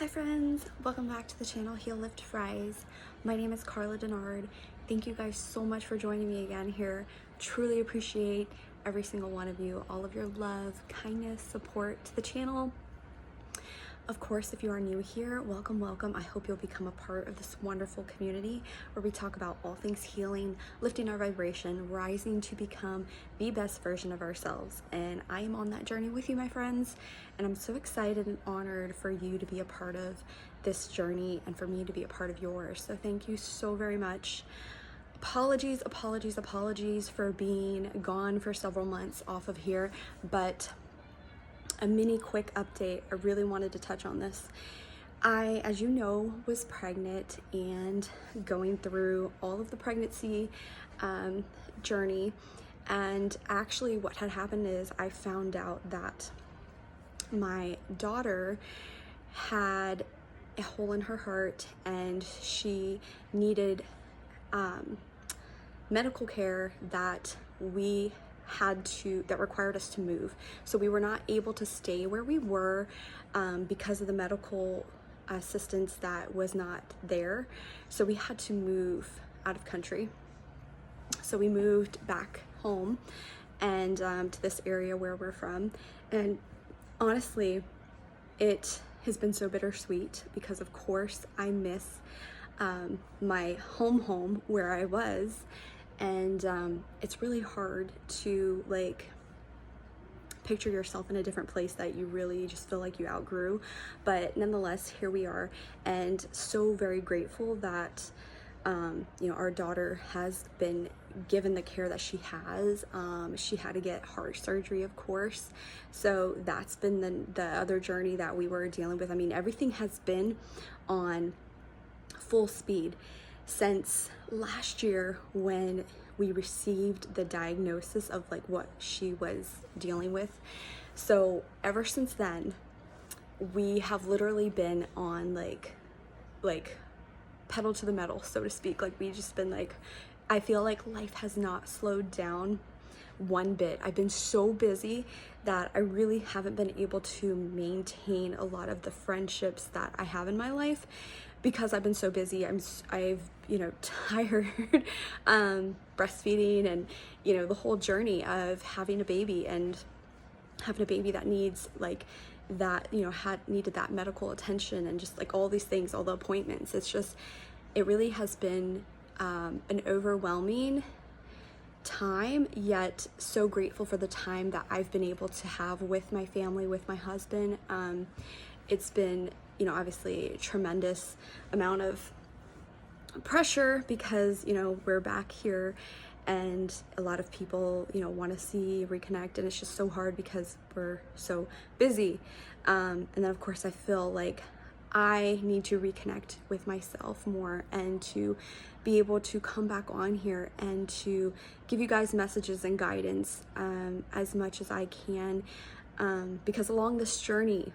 Hi friends, welcome back to the channel Heel Lift Fries. My name is Karla Denard. Thank you guys so much for joining me again here. Truly appreciate every single one of you, all of your love, kindness, support to the channel. Of course, if you are new here, welcome, welcome. I hope you'll become a part of this wonderful community where we talk about all things healing, lifting our vibration, rising to become the best version of ourselves. And I am on that journey with you, my friends. And I'm so excited and honored for you to be a part of this journey and for me to be a part of yours. So thank you so very much. Apologies for being gone for several months off of here, but a mini quick update. I really wanted to touch on this. I, as you know, was pregnant and going through all of the pregnancy journey. And actually what had happened is I found out that my daughter had a hole in her heart and she needed medical care that required us to move. So we were not able to stay where we were because of the medical assistance that was not there. So we had to move out of country. So we moved back home and to this area where we're from. And honestly, it has been so bittersweet because of course I miss my home where I was. And it's really hard to like picture yourself in a different place that you really just feel like you outgrew, but nonetheless here we are, and so very grateful that you know, our daughter has been given the care that she has. She had to get heart surgery, of course, so that's been the other journey that we were dealing with. I mean, everything has been on full speed since last year when we received the diagnosis of like what she was dealing with. So ever since then, we have literally been on like pedal to the metal, so to speak. Like we just been like, I feel like life has not slowed down one bit. I've been so busy that I really haven't been able to maintain a lot of the friendships that I have in my life because I've been so busy. I've you know, tired breastfeeding and, you know, the whole journey of having a baby and having a baby that needs like that, you know, needed that medical attention and just like all these things, all the appointments. It's just, it really has been an overwhelming time, yet so grateful for the time that I've been able to have with my family, with my husband. It's been, you know, obviously a tremendous amount of pressure because, you know, we're back here and a lot of people, you know, want to see, reconnect, and it's just so hard because we're so busy. And then of course I feel like I need to reconnect with myself more and to be able to come back on here and to give you guys messages and guidance as much as I can, because along this journey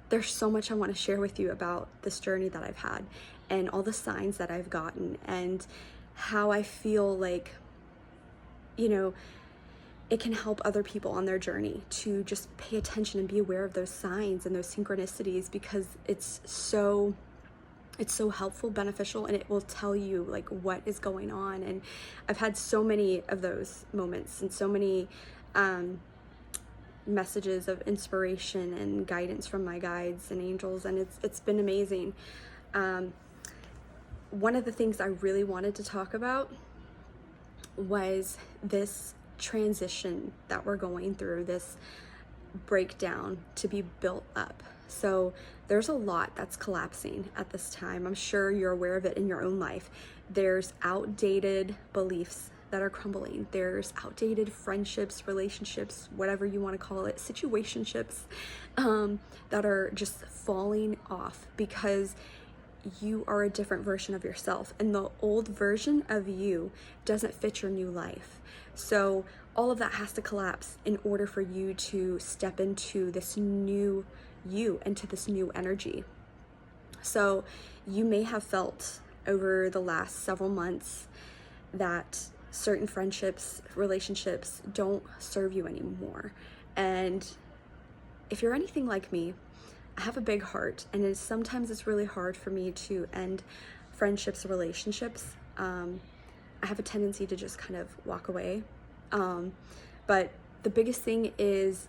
there's so much I want to share with you about this journey that I've had and all the signs that I've gotten and how I feel like, you know, it can help other people on their journey to just pay attention and be aware of those signs and those synchronicities, because it's so helpful, beneficial, and it will tell you like what is going on. And I've had so many of those moments and so many messages of inspiration and guidance from my guides and angels, and it's been amazing. One of the things I really wanted to talk about was this transition that we're going through, this breakdown to be built up. So there's a lot that's collapsing at this time. I'm sure you're aware of it in your own life. There's outdated beliefs that are crumbling. There's outdated friendships, relationships, whatever you want to call it, situationships that are just falling off because you are a different version of yourself and the old version of you doesn't fit your new life. So all of that has to collapse in order for you to step into this new you, into this new energy. So you may have felt over the last several months that certain friendships, relationships don't serve you anymore. And if you're anything like me, I have a big heart, and sometimes it's really hard for me to end friendships or relationships. I have a tendency to just kind of walk away. But the biggest thing is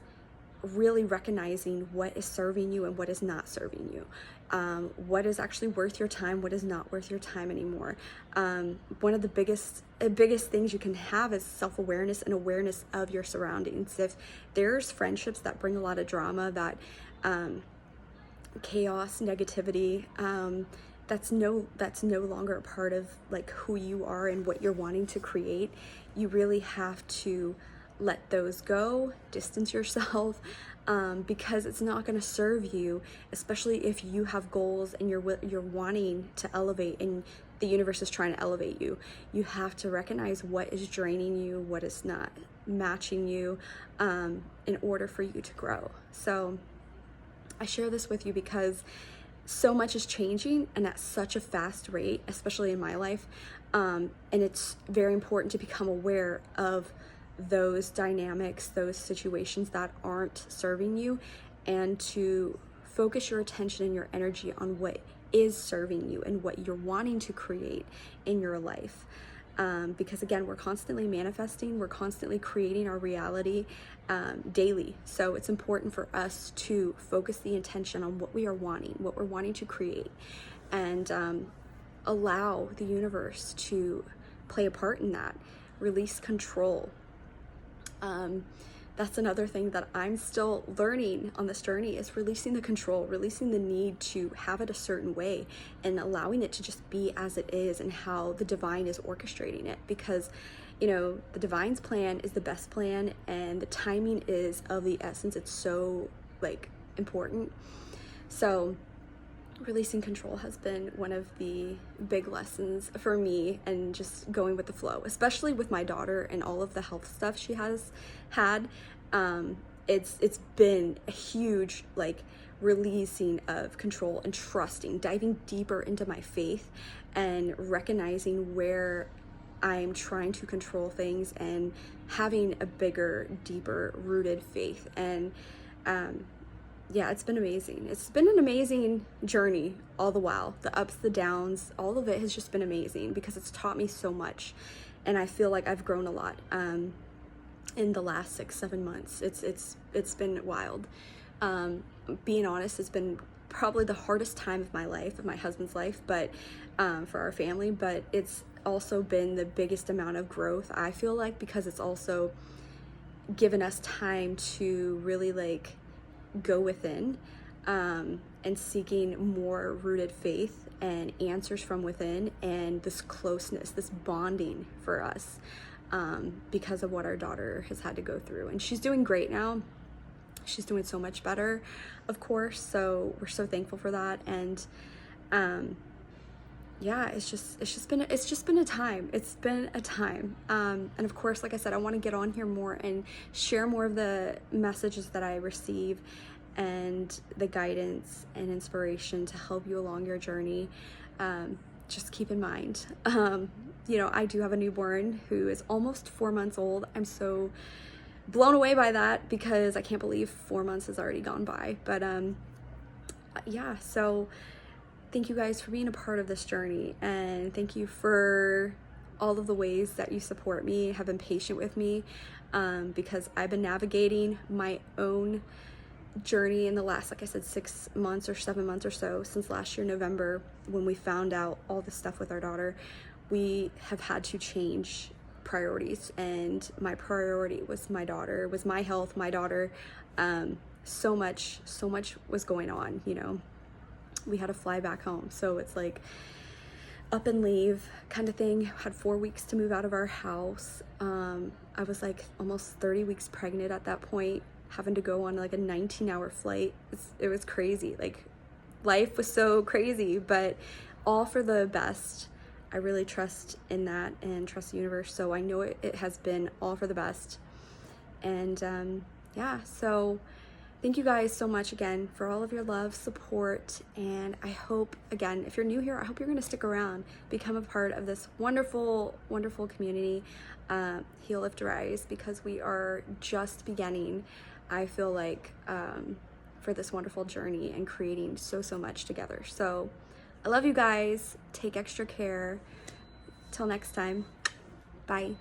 really recognizing what is serving you and what is not serving you. What is actually worth your time, what is not worth your time anymore. One of the biggest things you can have is self-awareness and awareness of your surroundings. If there's friendships that bring a lot of drama, that chaos, negativity, that's no longer a part of like who you are and what you're wanting to create. You really have to let those go, distance yourself, because it's not going to serve you, especially if you have goals and you're wanting to elevate and the universe is trying to elevate you. You have to recognize what is draining you, what is not matching you, in order for you to grow. So I share this with you because so much is changing and at such a fast rate, especially in my life. And it's very important to become aware of those dynamics, those situations that aren't serving you, and to focus your attention and your energy on what is serving you and what you're wanting to create in your life. Because again, we're constantly manifesting, we're constantly creating our reality daily. So it's important for us to focus the intention on what we are wanting, what we're wanting to create, and allow the universe to play a part in that. Release control. That's another thing that I'm still learning on this journey, is releasing the control, releasing the need to have it a certain way, and allowing it to just be as it is and how the divine is orchestrating it. Because, you know, the divine's plan is the best plan, and the timing is of the essence. It's so like important. So releasing control has been one of the big lessons for me, and just going with the flow, especially with my daughter and all of the health stuff she has had. It's been a huge like releasing of control and trusting, diving deeper into my faith and recognizing where I'm trying to control things, and having a bigger, deeper rooted faith. And yeah, it's been amazing. It's been an amazing journey all the while. The ups, the downs, all of it has just been amazing because it's taught me so much. And I feel like I've grown a lot in the last 6-7 months. It's been wild. Being honest, it's been probably the hardest time of my life, of my husband's life, but for our family. But it's also been the biggest amount of growth, I feel like, because it's also given us time to really like go within, and seeking more rooted faith and answers from within, and this closeness, this bonding for us, because of what our daughter has had to go through. And she's doing great now. She's doing so much better, of course, so we're so thankful for that. And yeah, it's just been a time. It's been a time. And of course, like I said, I want to get on here more and share more of the messages that I receive and the guidance and inspiration to help you along your journey. Just keep in mind, you know, I do have a newborn who is almost 4 months old. I'm so blown away by that because I can't believe 4 months has already gone by. But yeah, so thank you guys for being a part of this journey, and thank you for all of the ways that you support me, have been patient with me, because I've been navigating my own journey in the last, like I said, 6 months or 7 months or so, since last year November, when we found out all the stuff with our daughter. We have had to change priorities, and my priority was my daughter, was my health, my daughter. So much was going on, you know. We had to fly back home, so it's like up and leave kind of thing. Had 4 weeks to move out of our house. I was like almost 30 weeks pregnant at that point, having to go on like a 19-hour flight. It was crazy. Like, life was so crazy, but all for the best. I really trust in that and trust the universe, so I know it has been all for the best. And yeah, so thank you guys so much again for all of your love, support, and I hope, again, if you're new here, I hope you're going to stick around, become a part of this wonderful, wonderful community, Heal, Lift, Rise, because we are just beginning. I feel like for this wonderful journey and creating so much together. So I love you guys. Take extra care. Till next time. Bye.